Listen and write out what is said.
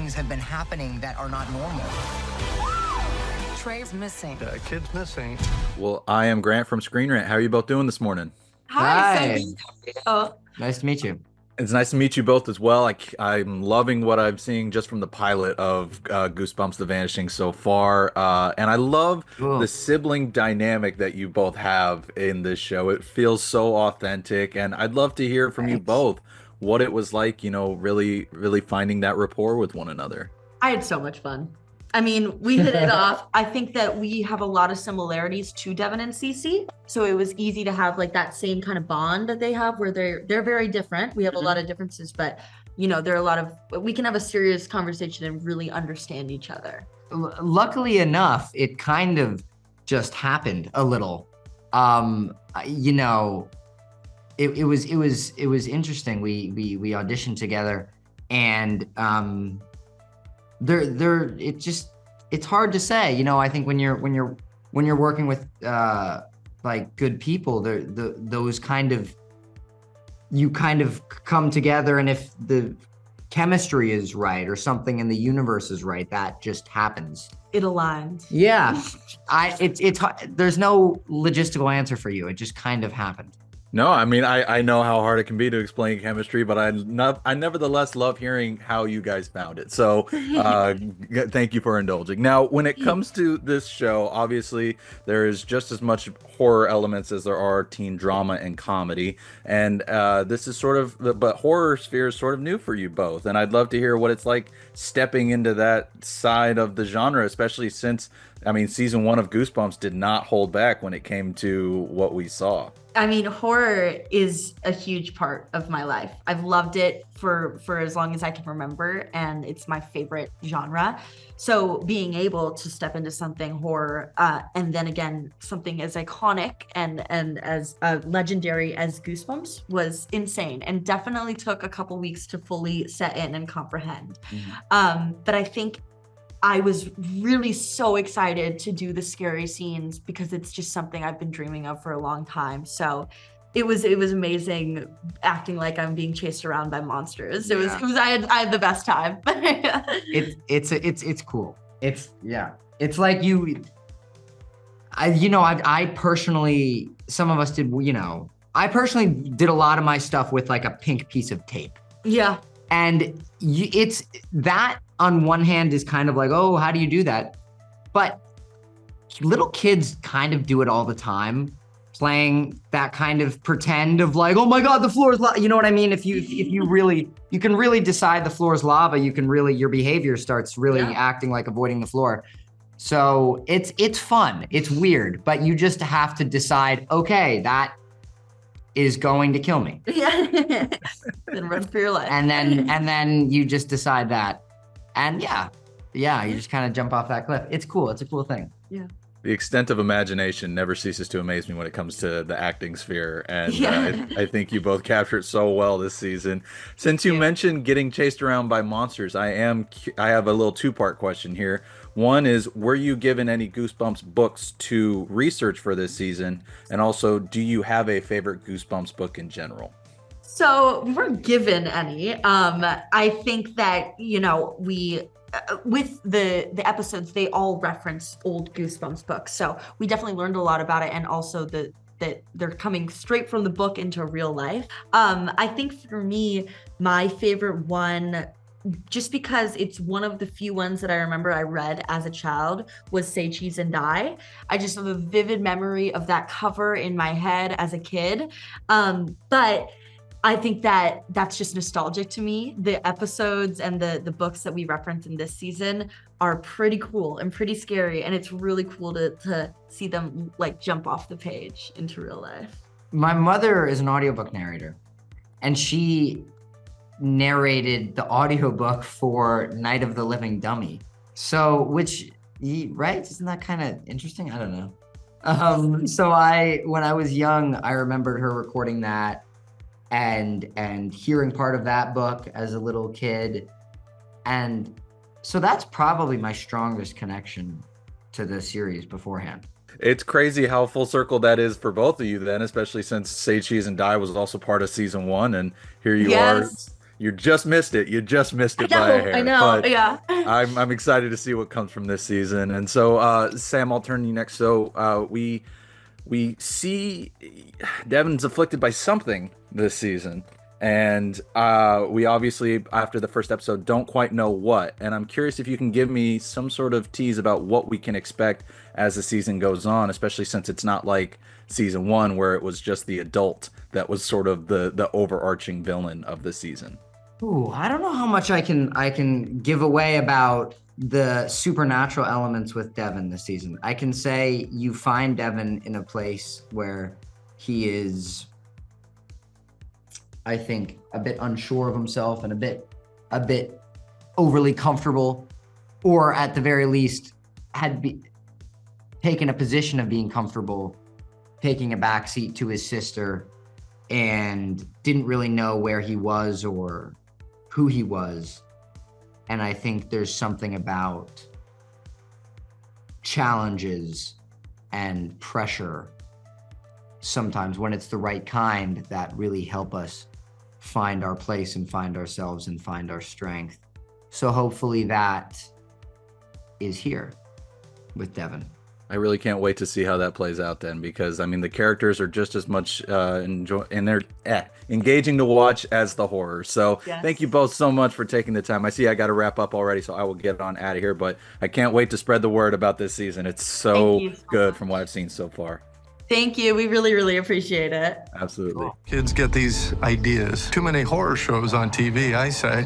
things have been happening that are not normal. Trey's missing. The kid's missing. Well, I am Grant from Screen Rant. How are you both doing this morning? Hi. Oh, Nice to meet you. It's nice to meet you both as well. I'm loving what I'm seeing just from the pilot of Goosebumps The Vanishing so far. And I love Cool. the sibling dynamic that you both have in this show. It feels so authentic. And I'd love to hear from you Thanks. both what it was like, really, really finding that rapport with one another. I had so much fun. I mean, we hit it off. I think that we have a lot of similarities to Devin and Cece. So it was easy to have like that same kind of bond that they have where they're very different. We have a lot of differences, but there are a lot of, we can have a serious conversation and really understand each other. Luckily enough, it kind of just happened a little. It was interesting. We auditioned together, and it's hard to say. I think when you're working with like good people, those you kind of come together, and if the chemistry is right or something in the universe is right, that just happens. It aligns. Yeah, it's there's no logistical answer for you. It just kind of happened. No, I mean, I know how hard it can be to explain chemistry, but I nevertheless love hearing how you guys found it. So thank you for indulging. Now, when it comes to this show, obviously, there is just as much horror elements as there are teen drama and comedy. And this is but horror sphere is sort of new for you both. And I'd love to hear what it's like stepping into that side of the genre, especially since, season 1 of Goosebumps did not hold back when it came to what we saw. I mean, horror is a huge part of my life. I've loved it for as long as I can remember, and it's my favorite genre. So being able to step into something horror, and then again, something as iconic and as legendary as Goosebumps was insane, and definitely took a couple weeks to fully set in and comprehend. But I think I was really so excited to do the scary scenes because it's just something I've been dreaming of for a long time. So it was amazing acting like I'm being chased around by monsters. I had the best time. It's cool. It's like I personally, some of us did, I personally did a lot of my stuff with like a pink piece of tape. Yeah. And it's that on one hand is kind of like, oh, how do you do that? But little kids kind of do it all the time, playing that kind of pretend of like, oh my God, the floor is lava. You know what I mean? If you can really decide the floor is lava, your behavior starts really acting like avoiding the floor. So it's fun, it's weird, but you just have to decide, okay, that is going to kill me. Yeah. Then run for your life. And then you just decide that. And you just kind of jump off that cliff. It's cool. It's a cool thing. Yeah. The extent of imagination never ceases to amaze me when it comes to the acting sphere. And I think you both captured it so well this season. Since you mentioned getting chased around by monsters, I have a little two-part question here. One is, were you given any Goosebumps books to research for this season? And also, do you have a favorite Goosebumps book in general? So we weren't given any. I think that, we, with the episodes, they all reference old Goosebumps books. So we definitely learned a lot about it. And also that they're coming straight from the book into real life. I think for me, my favorite one, just because it's one of the few ones that I remember I read as a child, was Say Cheese and Die. I just have a vivid memory of that cover in my head as a kid. But I think that that's just nostalgic to me. The episodes and the books that we reference in this season are pretty cool and pretty scary. And it's really cool to see them like jump off the page into real life. My mother is an audiobook narrator, and she narrated the audiobook for Night of the Living Dummy. So, right? Isn't that kind of interesting? I don't know. So when I was young, I remembered her recording that and hearing part of that book as a little kid. And so that's probably my strongest connection to the series beforehand. It's crazy how full circle that is for both of you then, especially since Say Cheese and Die was also part of season 1, and here you are You just missed it. You just missed it I by a know, hair. I know, But yeah. I'm excited to see what comes from this season. And so, Sam, I'll turn to you next. So, we see Devin's afflicted by something this season, and we obviously, after the first episode, don't quite know what. And I'm curious if you can give me some sort of tease about what we can expect as the season goes on, especially since it's not like season 1 where it was just the adult that was sort of the overarching villain of the season. Ooh, I don't know how much I can give away about the supernatural elements with Devin this season. I can say you find Devin in a place where he is, I think, a bit unsure of himself and a bit overly comfortable, or at the very least had taken a position of being comfortable, taking a backseat to his sister, and didn't really know where he was or who he was. And I think there's something about challenges and pressure sometimes, when it's the right kind, that really help us find our place and find ourselves and find our strength. So hopefully that is here with Devin. I really can't wait to see how that plays out then, because I mean the characters are just as much engaging to watch as the horror. So Yes. Thank you both so much for taking the time. I see I got to wrap up already, so I will get on out of here. But I can't wait to spread the word about this season. It's so Thank you so good much. from what I've seen so far. Thank you. We really, really appreciate it. Absolutely. Kids get these ideas. Too many horror shows on TV, I say.